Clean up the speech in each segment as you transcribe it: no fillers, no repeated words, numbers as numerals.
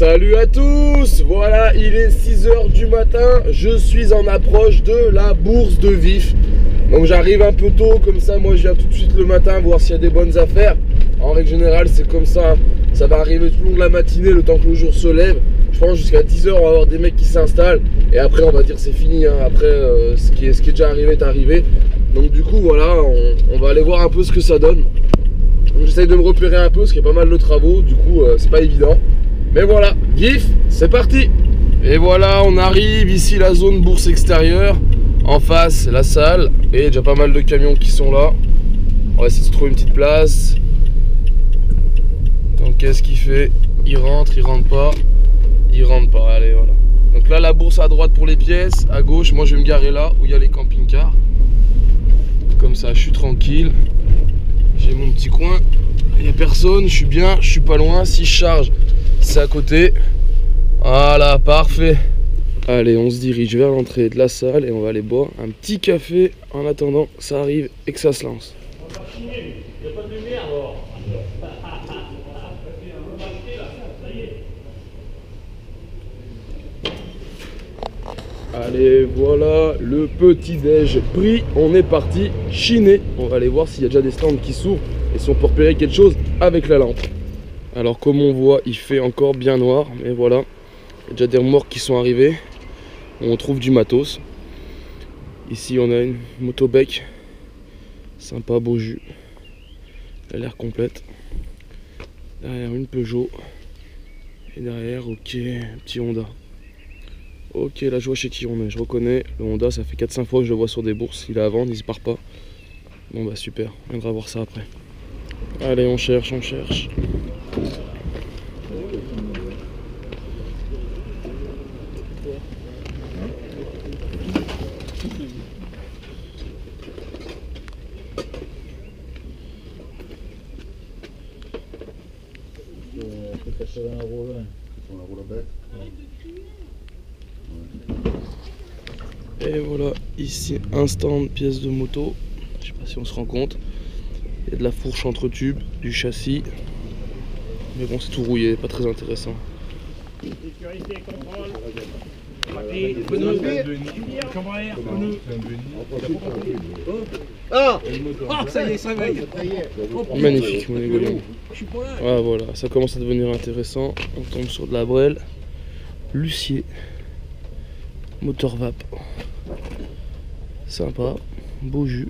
Salut à tous. Voilà, il est 6 h du matin. Je suis en approche de la bourse de vif. Donc j'arrive un peu tôt, comme ça moi je viens tout de suite le matin voir s'il y a des bonnes affaires. En règle générale c'est comme ça, ça va arriver tout le long de la matinée, le temps que le jour se lève. Je pense jusqu'à 10 h on va avoir des mecs qui s'installent. Et après on va dire c'est fini, hein. Après ce qui est déjà arrivé est arrivé. Donc du coup voilà, on va aller voir un peu ce que ça donne. J'essaye de me repérer un peu parce qu'il y a pas mal de travaux, du coup c'est pas évident. Mais voilà, vif, c'est parti. Et voilà, on arrive ici la zone bourse extérieure. En face, la salle. Et il y a déjà pas mal de camions qui sont là. On va essayer de trouver une petite place. Donc qu'est-ce qu'il fait? Il rentre pas. Il rentre pas, allez voilà. Donc là la bourse à droite pour les pièces. À gauche, moi je vais me garer là où il y a les camping-cars. Comme ça, je suis tranquille. J'ai mon petit coin. Il n'y a personne, je suis bien, je suis pas loin. Si je charge, c'est à côté. Voilà, parfait. Allez, on se dirige vers l'entrée de la salle et on va aller boire un petit café en attendant que ça arrive et que ça se lance. Il n'y a pas de lumière alors. Allez, voilà, le petit déj pris. On est parti chiner. On va aller voir s'il y a déjà des stands qui s'ouvrent et si on peut repérer quelque chose avec la lampe. Alors comme on voit, il fait encore bien noir, mais voilà. Il y a déjà des remorques qui sont arrivées. On trouve du matos. Ici on a une motobec. Sympa, beau jus. Elle a l'air complète. Derrière une Peugeot. Et derrière, ok, un petit Honda. Ok, là je vois chez qui on est, je reconnais. Le Honda, ça fait 4-5 fois que je le vois sur des bourses. Il est à vendre, il se part pas. Bon bah super, on viendra voir ça après. Allez, on cherche, on cherche. Et voilà, ici un stand pièces de moto. Je sais pas si on se rend compte. Il y a de la fourche entre tubes, du châssis. Mais bon, c'est tout rouillé, pas très intéressant. Sécurité, contrôle. Ah, ça y est, ça veille. Magnifique, mon égolien. Ah, voilà, ça commence à devenir intéressant. On tombe sur de la Brel. Lucier. Moteur vape. Sympa. Beau jus.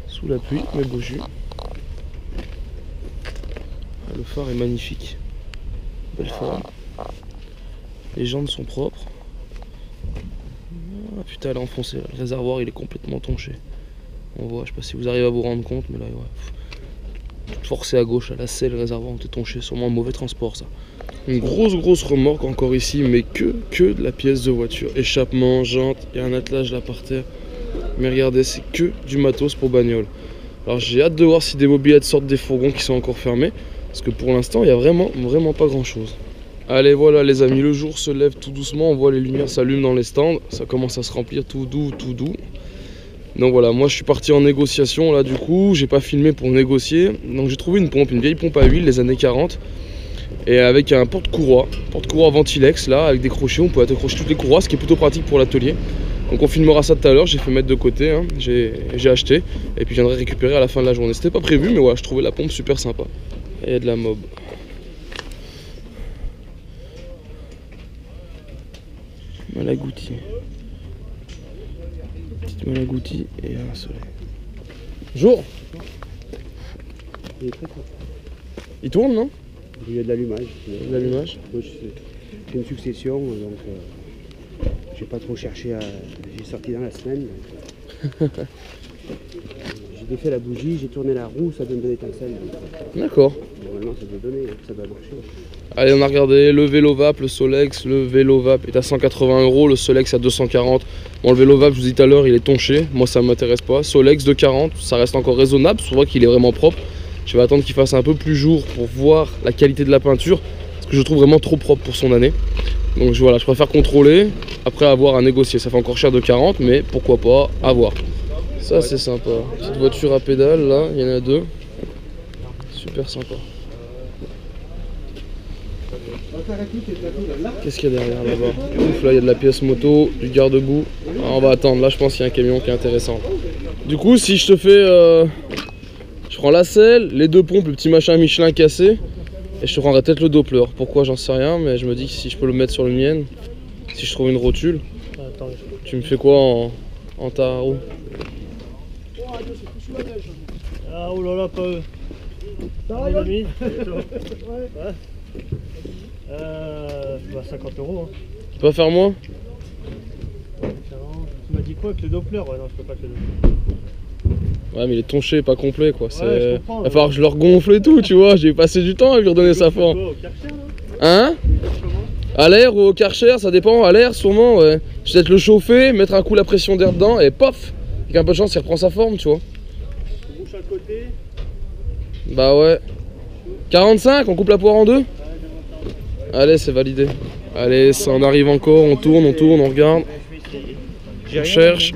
Sous la pluie, mais beau jus. Ah, le phare est magnifique. Belle forme. Les jantes sont propres. Ah, putain, elle est enfoncée. Le réservoir, il est complètement tonché. On voit, je sais pas si vous arrivez à vous rendre compte, mais là, ouais. Tout forcé à gauche, à la selle, le réservoir ont été tonché. Sûrement un mauvais transport, ça. Une grosse remorque encore ici, mais que de la pièce de voiture. Échappement, jante, il y a un attelage là par terre. Mais regardez, c'est que du matos pour bagnole. Alors j'ai hâte de voir si des mobylettes sortent des fourgons qui sont encore fermés. Parce que pour l'instant, il n'y a vraiment pas grand chose. Allez, voilà les amis, le jour se lève tout doucement. On voit les lumières s'allument dans les stands. Ça commence à se remplir tout doux. Donc voilà, moi je suis parti en négociation là du coup. J'ai pas filmé pour négocier. Donc j'ai trouvé une vieille pompe à huile des années 40. Et avec un porte-courroie Ventilex là, avec des crochets, on peut accrocher toutes les courroies, ce qui est plutôt pratique pour l'atelier. Donc on filmera ça tout à l'heure, j'ai fait mettre de côté, hein. J'ai acheté, et puis je viendrai récupérer à la fin de la journée. C'était pas prévu, mais voilà, je trouvais la pompe super sympa. Et il y a de la mob. Malagouti. Petite malagouti et un soleil. Jour. Il tourne, non? Il y a de l'allumage. De l'allumage. C'est une succession, donc j'ai pas trop cherché à. J'ai sorti dans la semaine. J'ai défait la bougie, j'ai tourné la roue, ça donne de l'étincelle. D'accord. Normalement ça doit donner, ça doit marcher. Allez, on a regardé le vélo vape, le Solex. Le vélo vape est à 180 €, le Solex à 240. Bon, le vélo vape, je vous dis tout à l'heure, il est tonché. Moi, ça m'intéresse pas. Solex de 40, ça reste encore raisonnable. Je vois qu'il est vraiment propre. Je vais attendre qu'il fasse un peu plus jour pour voir la qualité de la peinture. Parce que je le trouve vraiment trop propre pour son année. Donc voilà, je préfère contrôler après avoir à négocier. Ça fait encore cher de 40, mais pourquoi pas, à voir. Ça, c'est sympa. Petite voiture à pédale, là, il y en a deux. Super sympa. Qu'est-ce qu'il y a derrière là-bas? Ouf, là il y a de la pièce moto, du garde-boue. Ah, on va attendre, là je pense qu'il y a un camion qui est intéressant. Du coup, si je te fais... je prends la selle, les deux pompes, le petit machin Michelin cassé, et je te prendrai peut-être le Doppler. Pourquoi, j'en sais rien, mais je me dis que si je peux le mettre sur le mien, si je trouve une rotule, tu me fais quoi en tarot? Ah, oh là là, pas eux. Ça Les va, amis. Ouais. 50 €. Hein. Tu peux pas faire moins? Tu m'as dit quoi avec le Doppler? Ouais, non, je peux pas avec le Doppler. Ouais, mais il est tonché, pas complet quoi. je comprends, Il va falloir que je le regonfle et tout, tu vois. J'ai passé du temps à lui redonner sa forme. Au Karcher, là? Hein? À l'air ou au Karcher, ça dépend. À l'air, sûrement, ouais. Je vais peut-être le chauffer, mettre un coup la pression d'air dedans et pof! Avec un peu de chance, il reprend sa forme, tu vois. On bouche à côté. Bah ouais. 45, on coupe la poire en deux? Allez, c'est validé. Allez, ça en arrive encore, on tourne, on regarde. On cherche.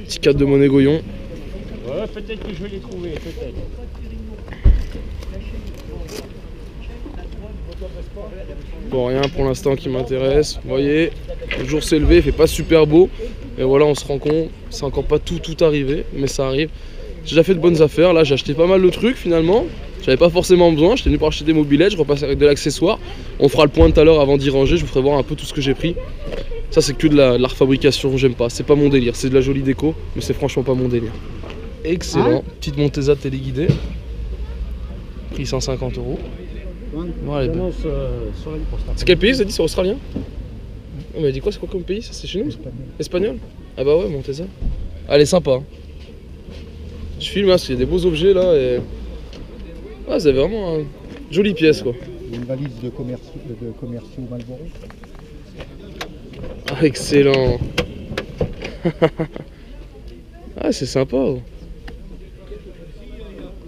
Petit 4 de monnaie Goyon. Ouais, peut-être que je vais les trouver, peut-être. Bon, rien pour l'instant qui m'intéresse. Vous voyez, le jour s'est levé, il fait pas super beau. Et voilà, on se rend compte, c'est encore pas tout arrivé, mais ça arrive. J'ai déjà fait de bonnes affaires, là j'ai acheté pas mal de trucs finalement. J'avais pas forcément besoin, j'étais venu pour acheter des mobilettes, je repasse avec de l'accessoire. On fera le point tout à l'heure avant d'y ranger, je vous ferai voir un peu tout ce que j'ai pris. Ça c'est que de la refabrication, j'aime pas, c'est pas mon délire, c'est de la jolie déco, mais c'est franchement pas mon délire. Excellent, petite Montesa téléguidée. Prix 150 €. Voilà, elle est belle. C'est quel pays, ça dit? C'est australien? On m'a dit quoi, c'est quoi comme pays? Ça c'est chez nous? Espagnol. Ah bah ouais, Montesa. Elle est sympa. Hein. Je filme parce qu'il y a des beaux objets là et... Ouais, c'est vraiment une jolie pièce quoi. Une valise de commerciaux Marlboro. Ah, excellent. Ah, c'est sympa.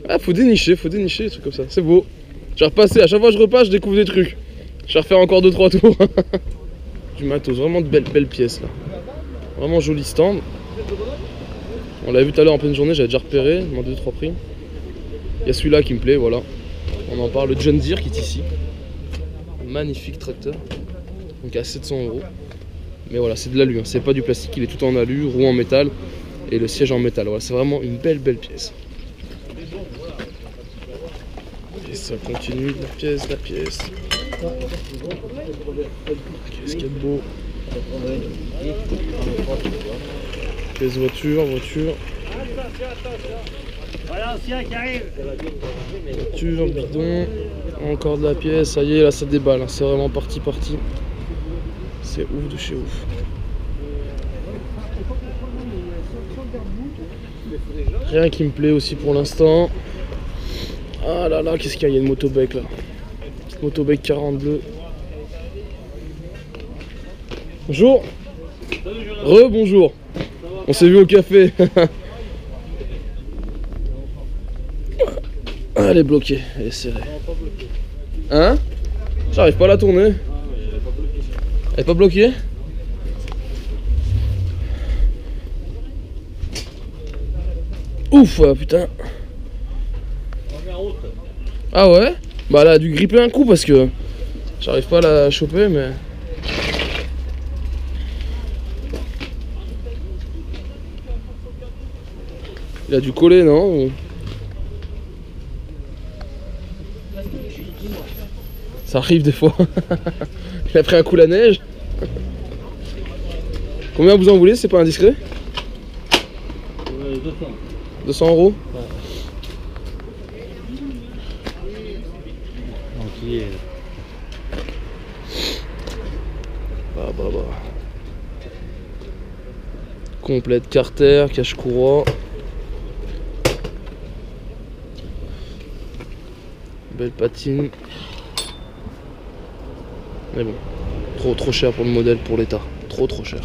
Ah, faut dénicher des trucs comme ça. C'est beau. Je vais repasser, à chaque fois que je repasse, je découvre des trucs. Je vais refaire encore 2-3 tours. Du matos, vraiment de belles pièces là. Vraiment joli stand. On l'a vu tout à l'heure en pleine journée, j'avais déjà repéré, demandé 2-3 prix. Il y a celui-là qui me plaît, voilà. On en parle, le John Deere qui est ici. Magnifique tracteur. Donc à 700 €. Mais voilà, c'est de l'alu, hein. C'est pas du plastique, il est tout en alu, roue en métal et le siège en métal. Voilà, c'est vraiment une belle pièce. Et ça continue, la pièce. Qu'est-ce qu'il y a de beau? Pièce voiture. Voilà, l'ancien qui arrive. Voiture, bidon, encore de la pièce, ça y est, là ça déballe, hein. C'est vraiment parti. C'est ouf de chez ouf. Rien qui me plaît aussi pour l'instant. Ah là là, qu'est-ce qu'il y a? Il y a une motobec là. Petite motobec 40 bleue. Bonjour. Rebonjour. On s'est vu au café. Elle est bloquée, elle est serrée. Hein? J'arrive pas à la tourner. Elle est pas bloquée? Ouf, putain. Ah ouais? Bah elle a dû gripper un coup parce que j'arrive pas à la choper mais... Il a dû coller, non? Ça arrive des fois. Il a pris un coup la neige. Combien vous en voulez, c'est pas indiscret? 200 €? Ouais. Bah. Complète carter, cache-courroie. Belle patine. Mais bon, trop cher pour le modèle, pour l'état. Trop cher.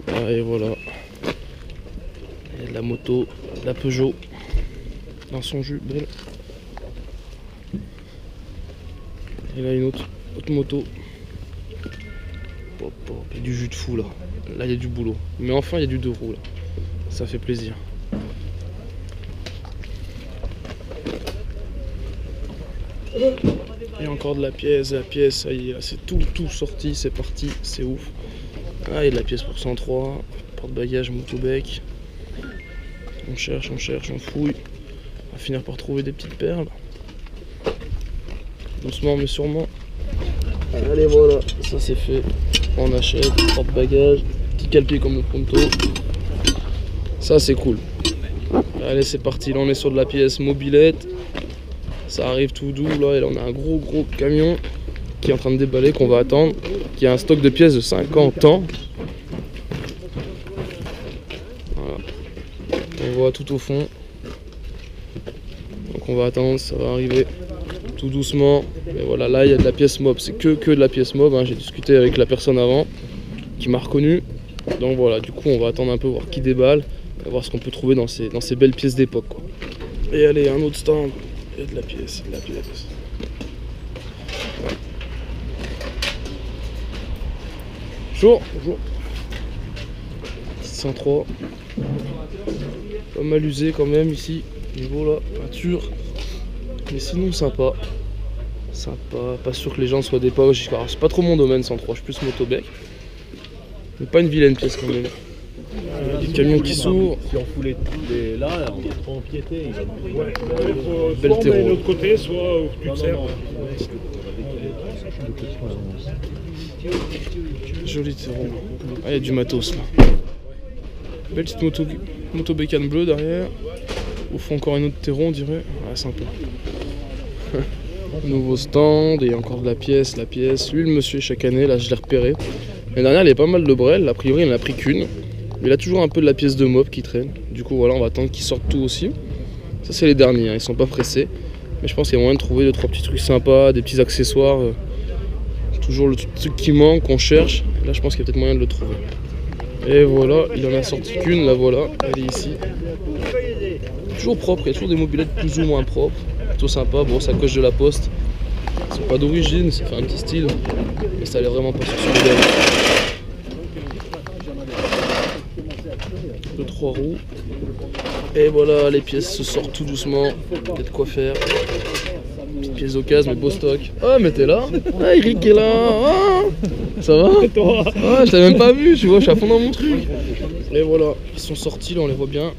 Ah, et voilà. Et la moto, la Peugeot. Dans son jus, belle. Et là une autre moto. Il y a du jus de fou là. Là il y a du boulot. Mais enfin il y a du 2 roues là. Ça fait plaisir. Et encore de la pièce, ça y est, là c'est tout sorti, c'est parti, c'est ouf. Ah, il y a de la pièce pour 103, porte-bagages motobec. On cherche, on fouille. On va finir par trouver des petites perles. Doucement mais sûrement. Allez voilà, ça c'est fait. On achète, porte-bagages, petit calpier comme le Pronto. Ça c'est cool. Allez c'est parti, là on est sur de la pièce mobilette. Ça arrive tout doux là, et là on a un gros camion qui est en train de déballer, qu'on va attendre, qui a un stock de pièces de 50 ans. Voilà. On voit tout au fond. Donc on va attendre, ça va arriver tout doucement. Et voilà, là il y a de la pièce mob, c'est que de la pièce mob, hein. J'ai discuté avec la personne avant qui m'a reconnu. Donc voilà, du coup on va attendre un peu, voir qui déballe, et voir ce qu'on peut trouver dans ces belles pièces d'époque. Et allez, un autre stand. Il y a de la pièce, Bonjour. 103. Pas mal usé quand même ici. Niveau là, peinture. Mais sinon sympa. Pas sûr que les gens soient des poches. C'est pas trop mon domaine 103, je suis plus motobec. Mais pas une vilaine pièce quand même. Des camions qui s'ouvrent. Si on fout les là, on est trop empiété. Belle terreau. De l'autre côté, soit où tu te sers. Joli terreau. Ah, il y a du matos là. Belle petite moto bécane bleue derrière. Au fond encore une autre terreau on dirait. Ah, sympa. Nouveau stand et encore de la pièce. Lui le monsieur chaque année, là je l'ai repéré. L'année dernière il y avait pas mal de brel, a priori il n'en a pris qu'une. Mais il a toujours un peu de la pièce de mob qui traîne. Du coup voilà, on va attendre qu'ils sortent tout aussi. Ça c'est les derniers, hein. Ils sont pas pressés. Mais je pense qu'il y a moyen de trouver 2-3 petits trucs sympas, des petits accessoires. Toujours le truc qui manque, qu'on cherche. Là je pense qu'il y a peut-être moyen de le trouver. Et voilà, il en a sorti qu'une, la voilà, elle est ici. Toujours propre, il y a toujours des mobilettes plus ou moins propres. Plutôt sympa, bon ça coche de la poste. C'est pas d'origine, ça fait un petit style. Mais ça allait vraiment pas sur ce modèle. 2-3 roues. Et voilà, les pièces se sortent tout doucement. Il y a de quoi faire. Petite pièce d'occasion, mais beau stock. Oh, mais t'es là. Ah, Eric est là. Ah, ça va? Ah, je t'avais même pas vu, tu vois, je suis à fond dans mon truc. Et voilà, ils sont sortis, là, on les voit bien.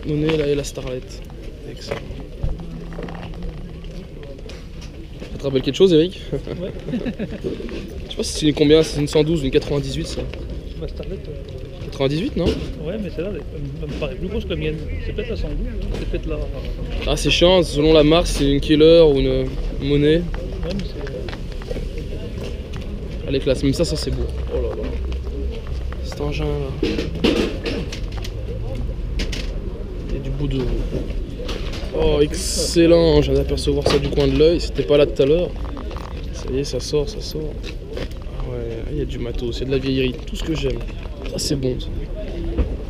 Monet, là, et la Starlet. Excellent. Ça te rappelle quelque chose, Eric? Ouais. Je sais pas si c'est une combien, c'est une 112 ou une 98, ça. Ma Starlet. 98, non? Ouais, mais celle-là, elle me paraît plus grosse que la mienne. C'est peut-être la 112, c'est peut-être la. Ah, c'est chiant, selon la marque, c'est une Killer ou une Monet. Ouais, mais c'est. Elle est classe, même ça c'est beau. Oh là là. Cet engin là. Il y a du bout de. Oh, excellent, je viens d'apercevoir ça du coin de l'œil, c'était pas là tout à l'heure. Ça y est, ça sort. Ah ouais, il y a du matos, il y a de la vieillerie, tout ce que j'aime. Ça c'est bon ça.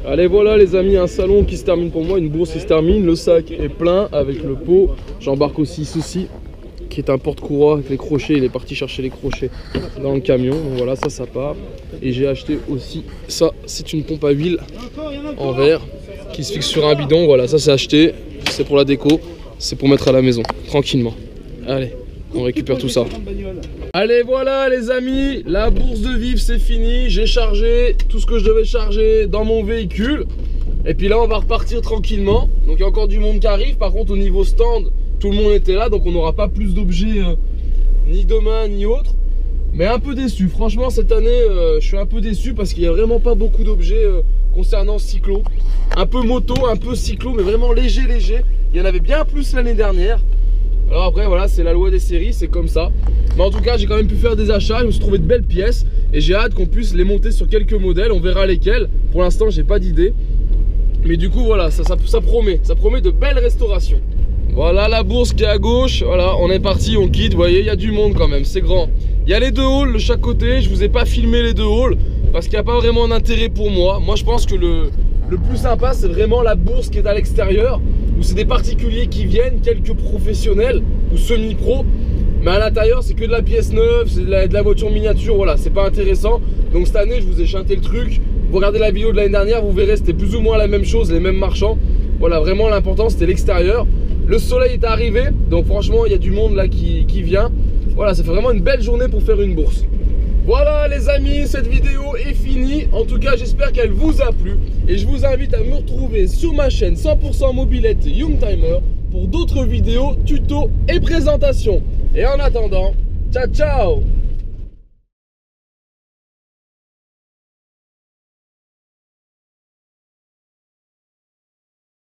Allez voilà les amis, un salon qui se termine pour moi, une bourse qui se termine, le sac est plein avec le pot. J'embarque aussi ceci, qui est un porte-courroie avec les crochets, il est parti chercher les crochets dans le camion, donc voilà, ça part. Et j'ai acheté aussi, ça c'est une pompe à huile en verre qui se fixe sur un bidon, voilà, ça c'est acheté, c'est pour la déco, c'est pour mettre à la maison, tranquillement. Allez, on récupère tout ça. Allez voilà les amis, la bourse de vivres c'est fini, j'ai chargé tout ce que je devais charger dans mon véhicule. Et puis là on va repartir tranquillement, donc il y a encore du monde qui arrive, par contre au niveau stand, tout le monde était là, donc on n'aura pas plus d'objets ni demain ni autre. Mais un peu déçu, franchement cette année je suis un peu déçu parce qu'il n'y a vraiment pas beaucoup d'objets concernant cyclo. Un peu moto, un peu cyclo, mais vraiment léger. Il y en avait bien plus l'année dernière. Alors après voilà, c'est la loi des séries, c'est comme ça. Mais en tout cas j'ai quand même pu faire des achats, je me suis trouvé de belles pièces. Et j'ai hâte qu'on puisse les monter sur quelques modèles, on verra lesquels. Pour l'instant j'ai pas d'idée. Mais du coup voilà, ça promet de belles restaurations. Voilà la bourse qui est à gauche, voilà on est parti, on quitte, vous voyez il y a du monde quand même, c'est grand. Il y a les deux halls de chaque côté, je vous ai pas filmé les deux halls parce qu'il n'y a pas vraiment d'intérêt pour moi. Moi je pense que le plus sympa c'est vraiment la bourse qui est à l'extérieur, où c'est des particuliers qui viennent, quelques professionnels ou semi-pro. Mais à l'intérieur c'est que de la pièce neuve, c'est de la voiture miniature, voilà, c'est pas intéressant. Donc cette année je vous ai chanté le truc, vous regardez la vidéo de l'année dernière, vous verrez c'était plus ou moins la même chose, les mêmes marchands. Voilà, vraiment l'important c'était l'extérieur. Le soleil est arrivé, donc franchement il y a du monde là qui vient. Voilà, ça fait vraiment une belle journée pour faire une bourse. Voilà les amis, cette vidéo est finie. En tout cas, j'espère qu'elle vous a plu. Et je vous invite à me retrouver sur ma chaîne 100% mobilette Youngtimer pour d'autres vidéos, tutos et présentations. Et en attendant, ciao ciao!